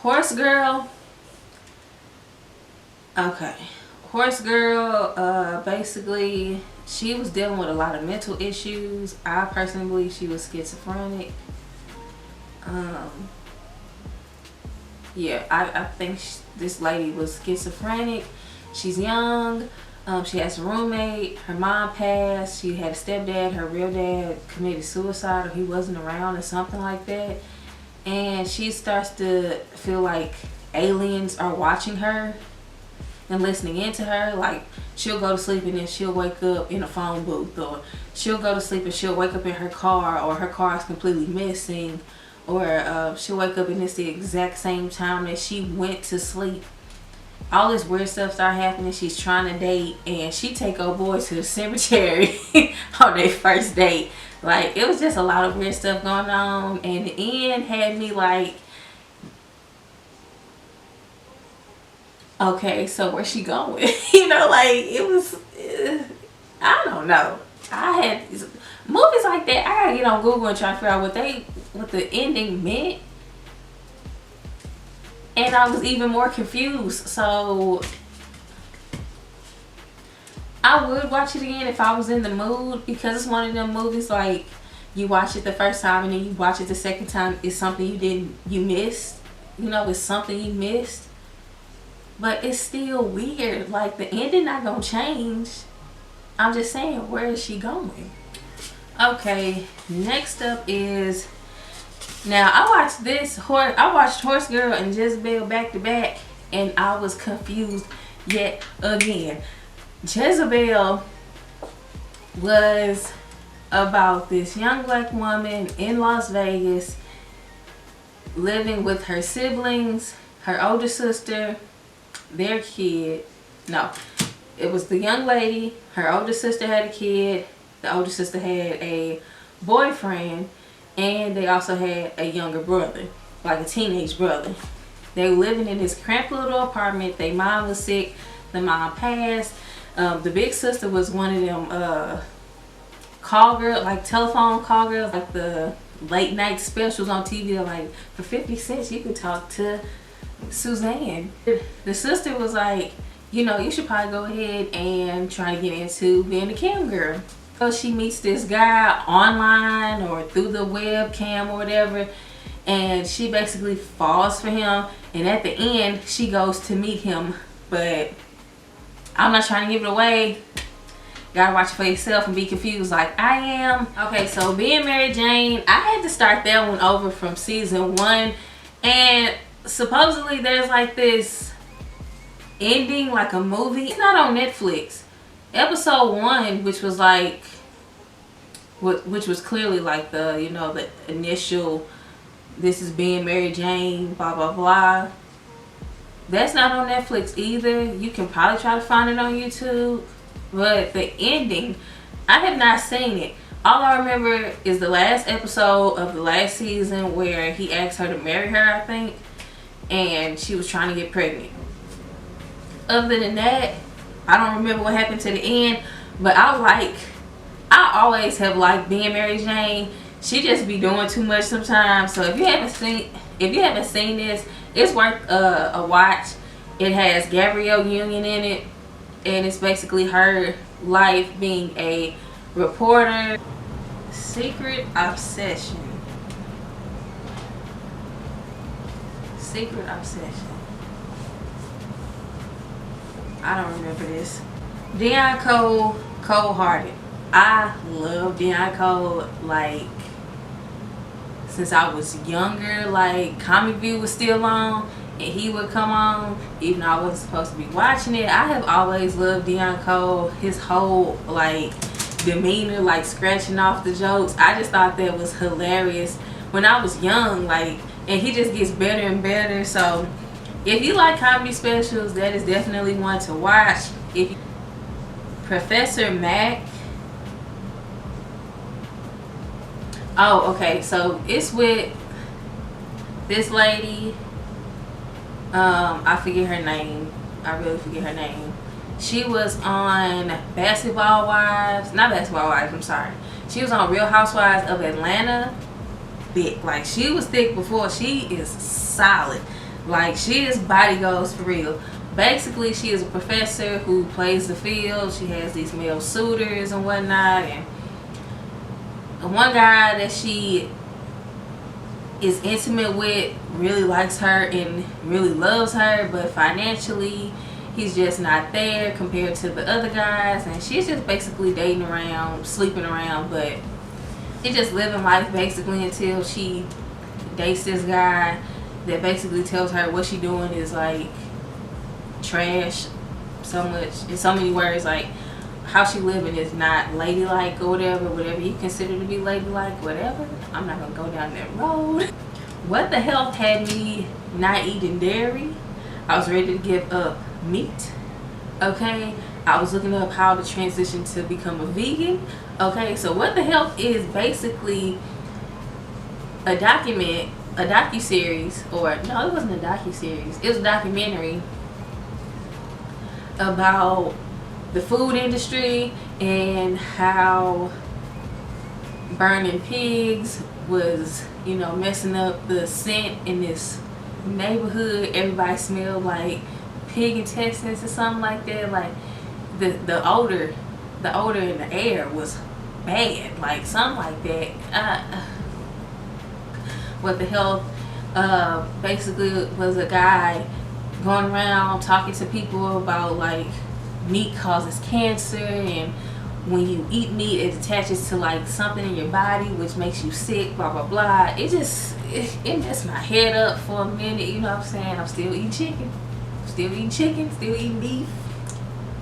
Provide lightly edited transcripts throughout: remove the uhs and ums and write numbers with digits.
Horse Girl. Okay. Horse Girl, basically, she was dealing with a lot of mental issues. I personally believe she was schizophrenic. Yeah, I think this lady was schizophrenic. She's young. She has a roommate. Her mom passed. She had a stepdad. Her real dad committed suicide, or he wasn't around, or something like that. And she starts to feel like aliens are watching her and listening into her. Like, she'll go to sleep and then she'll wake up in a phone booth, or she'll go to sleep and she'll wake up in her car, or her car is completely missing, or she'll wake up and it's the exact same time that she went to sleep. All this weird stuff start happening. She's trying to date, and she take old boy to the cemetery on their first date. Like, it was just a lot of weird stuff going on, and the end had me like, okay, so where's she going? You know, like, it was, I don't know. I had movies like that. I gotta get on Google and try to figure out what the ending meant. And I was even more confused. So I would watch it again if I was in the mood, because it's one of them movies like you watch it the first time and then you watch it the second time. It's something you missed. You know, it's something you missed. But it's still weird. Like, the ending not gonna change. I'm just saying, where is she going? Okay, next up is, now I watched Horse Girl and Jezebel back to back, and I was confused yet again. Jezebel was about this young black woman in Las Vegas living with her siblings, her older sister, their kid. No, it was the young lady, her older sister had a kid, the older sister had a boyfriend, and they also had a younger brother, like a teenage brother. They were living in this cramped little apartment. Their mom was sick. The mom passed. The big sister was one of them call girl, like telephone call girls, like the late night specials on TV. Like, for 50 cents you could talk to Suzanne. The sister was like, you know, you should probably go ahead and try to get into being a cam girl. So she meets this guy online or through the webcam or whatever, and she basically falls for him, and at the end she goes to meet him. But I'm not trying to give it away. Gotta watch it for yourself and be confused like I am. Okay, so Being Mary Jane, I had to start that one over from season 1, and supposedly there's like this ending, like a movie. It's not on Netflix. Episode 1, which was like, which was clearly like the, you know, the initial, this is Being Mary Jane, blah blah blah. That's not on Netflix either. You can probably try to find it on YouTube, but the ending, I have not seen it. All I remember is the last episode of the last season where he asked her to marry her, I think, and she was trying to get pregnant. Other than that, I don't remember what happened to the end, but I always have liked Being Mary Jane. She just be doing too much sometimes. So if you haven't seen this, it's worth a watch. It has Gabrielle Union in it, and it's basically her life being a reporter. Secret Obsession. Secret Obsession. I don't remember this. Deon Cole, Cold Hearted. I love Deon Cole, like, since I was younger. Like, Comic View was still on and he would come on even though I wasn't supposed to be watching it. I have always loved Deon Cole. His whole, like, demeanor, like scratching off the jokes, I just thought that was hilarious when I was young. Like, and he just gets better and better. So if you like comedy specials, that is definitely one to watch. If Professor Mack. Oh, okay. So it's with this lady. I forget her name. I really forget her name. She was on Basketball Wives. Not Basketball Wives, I'm sorry. She was on Real Housewives of Atlanta. Thick. Like, she was thick before. She is solid. Like, she is body goals for real. Basically, she is a professor who plays the field. She has these male suitors and whatnot. And one guy that she is intimate with really likes her and really loves her, but financially he's just not there compared to the other guys. And she's just basically dating around, sleeping around, but she's just living life basically until she dates this guy that basically tells her what she doing is like trash so much, in so many words, like how she living is not ladylike or whatever you consider to be ladylike, whatever. I'm not gonna go down that road. What the hell had me not eating dairy? I was ready to give up meat. Okay, I was looking up how to transition to become a vegan. Okay, so What the Health is basically a docu-series, or no, it wasn't a docu-series, it was a documentary about the food industry and how burning pigs was, you know, messing up the scent in this neighborhood. Everybody smelled like pig intestines or something like that. Like the odor in the air was bad, like something like that. What the Health basically was a guy going around talking to people about like meat causes cancer, and when you eat meat it attaches to like something in your body which makes you sick, blah blah blah. It messed my head up for a minute, you know what I'm saying? I'm still eating chicken, still eating beef.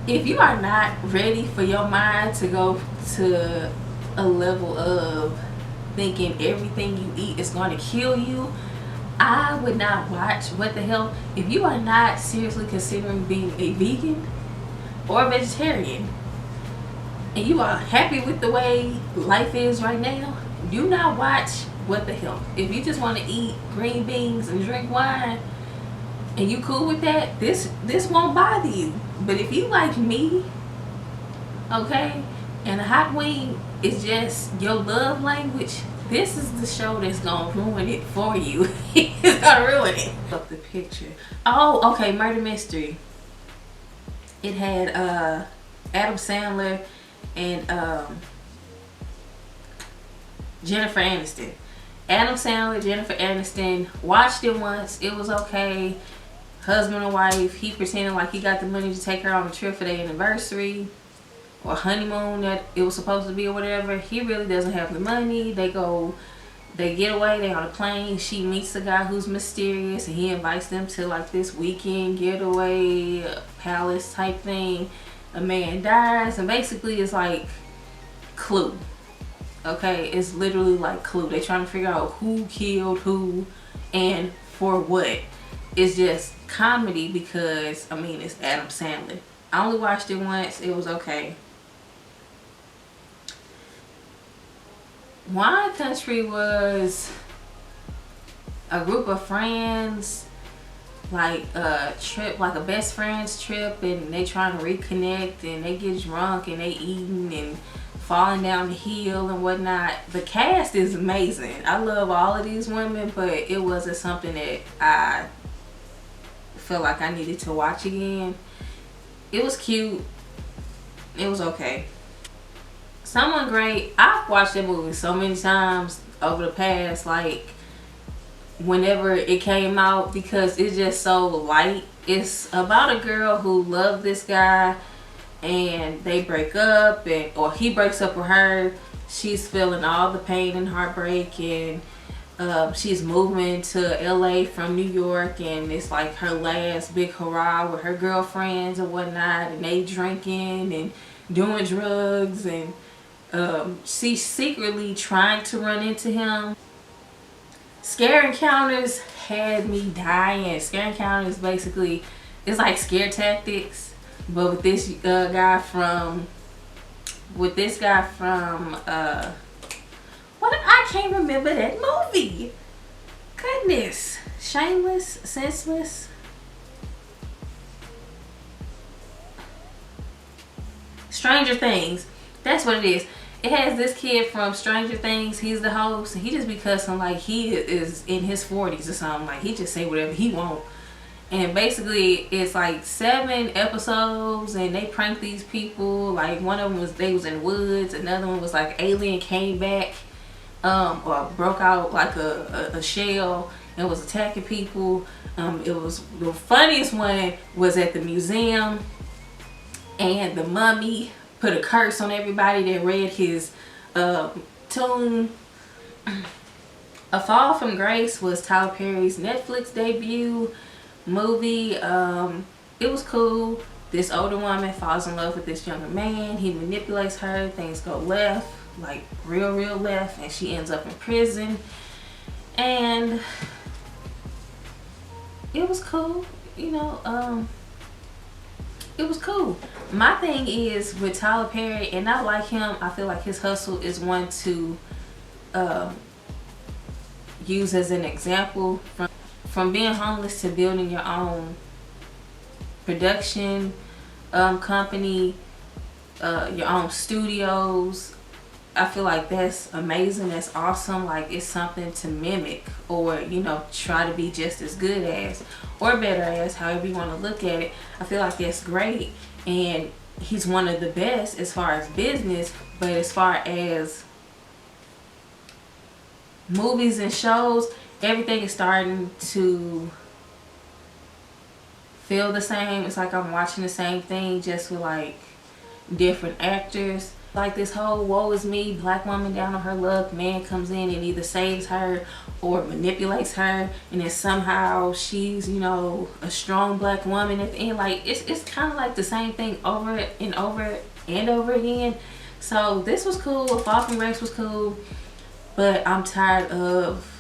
If you are not ready for your mind to go to a level of thinking everything you eat is going to kill you, I would not watch What the Hell. If you are not seriously considering being a vegan or a vegetarian and you are happy with the way life is right now, do not watch What the Hell. If you just want to eat green beans and drink wine and you cool with that, this won't bother you. But if you like me, okay, and a hot wing is just your love language, this is the show that's gonna ruin it for you. It's gonna ruin it. Up the picture. Oh, okay, murder mystery. It had Adam Sandler and Jennifer Aniston. Adam Sandler, Jennifer Aniston. Watched it once. It was okay. Husband and wife. He pretended like he got the money to take her on a trip for their anniversary or honeymoon that it was supposed to be or whatever. He really doesn't have the money. They get away, they on a plane. She meets a guy who's mysterious and he invites them to like this weekend getaway palace type thing. A man dies and basically it's like Clue. Okay, it's literally like Clue. They trying to figure out who killed who and for what. It's just comedy because, I mean, it's Adam Sandler. I only watched it once. It was okay. Wine Country was a group of friends, like a trip, like a best friends trip, and they trying to reconnect and they get drunk and they eating and falling down the hill and whatnot. The cast is amazing. I love all of these women, but it wasn't something that I felt like I needed to watch again. It was cute. It was okay. Someone Great. I've watched that movie so many times over the past, like, whenever it came out, because it's just so light. It's about a girl who loved this guy and they break up, or he breaks up with her. She's feeling all the pain and heartbreak, and she's moving to LA from New York, and it's like her last big hurrah with her girlfriends and whatnot, and they drinking and doing drugs, and she's secretly trying to run into him. Scare Encounters had me dying. Scare Encounters basically, it's like Scare Tactics, but with this guy from what, I can't remember that movie. Goodness. Shameless, Senseless. Stranger Things. That's what it is. It has this kid from Stranger Things. He's the host. He just be cussing like he is in his 40s or something. Like, he just say whatever he want. And basically it's like 7 episodes, and they prank these people. Like one of them was they was in the woods, another one was like alien came back or broke out like a shell and was attacking people. It was the funniest one was at the museum, and the mummy put a curse on everybody that read his tomb. A Fall from Grace was Tyler Perry's Netflix debut movie. It was cool. This older woman falls in love with this younger man. He manipulates her. Things go left, like real left, and she ends up in prison. And it was cool, you know. It was cool. My thing is with Tyler Perry, and I like him, I feel like his hustle is one to use as an example. From being homeless to building your own production company, your own studios. I feel like that's amazing. That's awesome. Like, it's something to mimic, or, you know, try to be just as good as or better as, however you want to look at it. I feel like that's great, and he's one of the best as far as business. But as far as movies and shows, everything is starting to feel the same. It's like I'm watching the same thing, just with like different actors. Like this whole woe is me, black woman down on her luck, man comes in and either saves her or manipulates her, and then somehow she's, you know, a strong black woman at the end. Like it's kind of like the same thing over and over and over again. So this was cool. A Fall from Grace was cool, but I'm tired of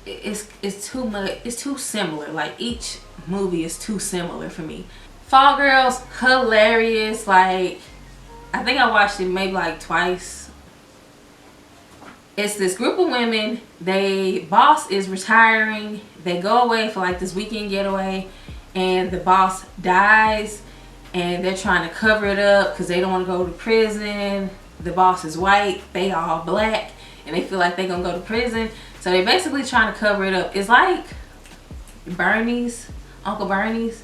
it's too much. It's too similar. Like each movie is too similar for me. Fall Girls, hilarious. Like, I think I watched it maybe like twice. It's this group of women. They boss is retiring. They go away for like this weekend getaway, and the boss dies, and they're trying to cover it up because they don't want to go to prison. The boss is white, they all black, and they feel like they're gonna go to prison. So they're basically trying to cover it up. It's like Bernie's, Uncle Bernie's,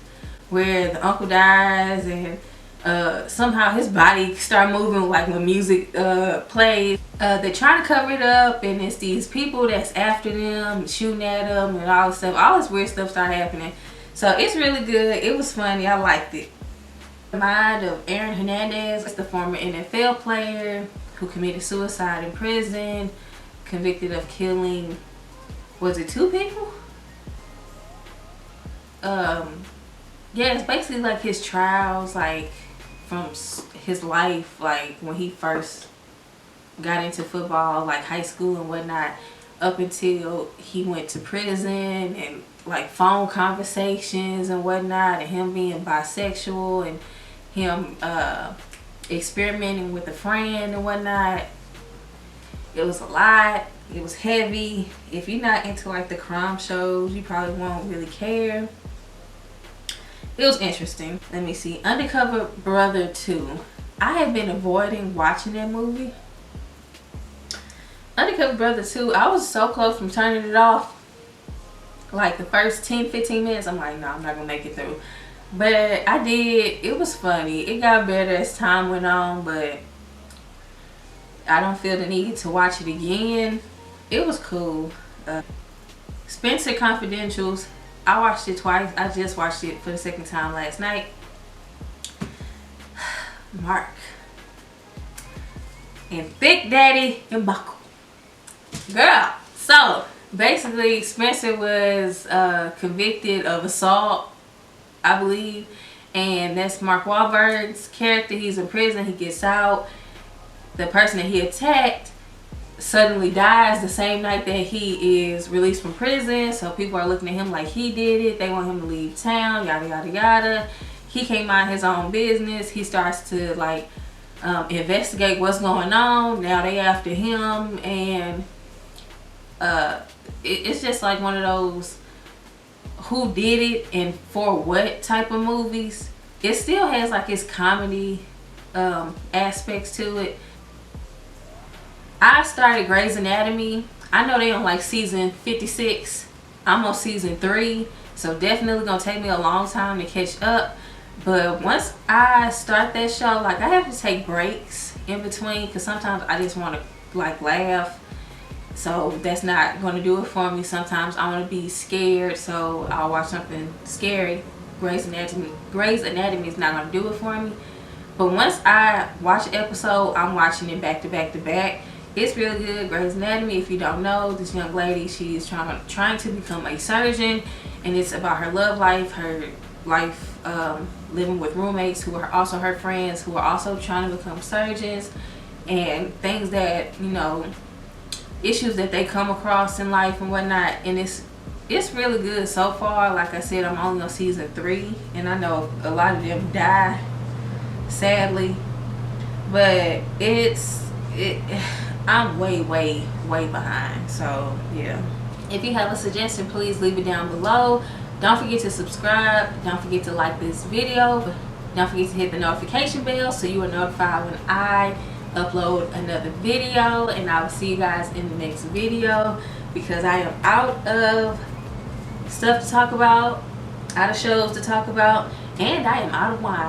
where the uncle dies and somehow his body start moving like when music plays. They're trying to cover it up, and it's these people that's after them, shooting at them and all this stuff. All this weird stuff started happening. So it's really good. It was funny. I liked it. The mind of Aaron Hernandez, the former NFL player who committed suicide in prison, convicted of killing, was it 2 people? Yeah, it's basically like his trials, like from his life, like when he first got into football, like high school and whatnot, up until he went to prison, and like phone conversations and whatnot, and him being bisexual, and him experimenting with a friend and whatnot. It was a lot. It was heavy. If you're not into like the crime shows, you probably won't really care. It was interesting. Let me see. Undercover Brother 2. I have been avoiding watching that movie. Undercover Brother 2, I was so close from turning it off. Like the first 10-15 minutes, I'm like, no, I'm not gonna make it through. But I did. It was funny. It got better as time went on, but I don't feel the need to watch it again. It was cool. Spencer Confidentials, I watched it twice. I just watched it for the second time last night. Mark and Big Daddy and Buckle. Girl. So basically Spencer was convicted of assault, I believe, and that's Mark Wahlberg's character. He's in prison. He gets out. The person that he attacked suddenly dies the same night that he is released from prison. So people are looking at him like he did it. They want him to leave town, yada yada yada. He came out of his own business. He starts to like investigate what's going on. Now they after him, and it's just like one of those who did it and for what type of movies. It still has like its comedy aspects to it. I started Grey's Anatomy. I know they on like season 56. I'm on season 3. So definitely gonna take me a long time to catch up. But once I start that show, like I have to take breaks in between because sometimes I just want to like laugh. So that's not going to do it for me. Sometimes I want to be scared, so I'll watch something scary. Grey's Anatomy is not going to do it for me. But once I watch an episode, I'm watching it back to back to back. It's really good. Grey's Anatomy, if you don't know, this young lady, she's trying to become a surgeon, and it's about her love life, her life living with roommates who are also her friends, who are also trying to become surgeons, and things that, you know, issues that they come across in life and whatnot. And it's really good so far. Like I said, I'm only on season 3, and I know a lot of them die, sadly, but I'm way behind. So yeah, if you have a suggestion, please leave it down below. Don't forget to subscribe, don't forget to like this video, don't forget to hit the notification bell so you are notified when I upload another video. And I will see you guys in the next video, because I am out of stuff to talk about, out of shows to talk about, and I am out of wine.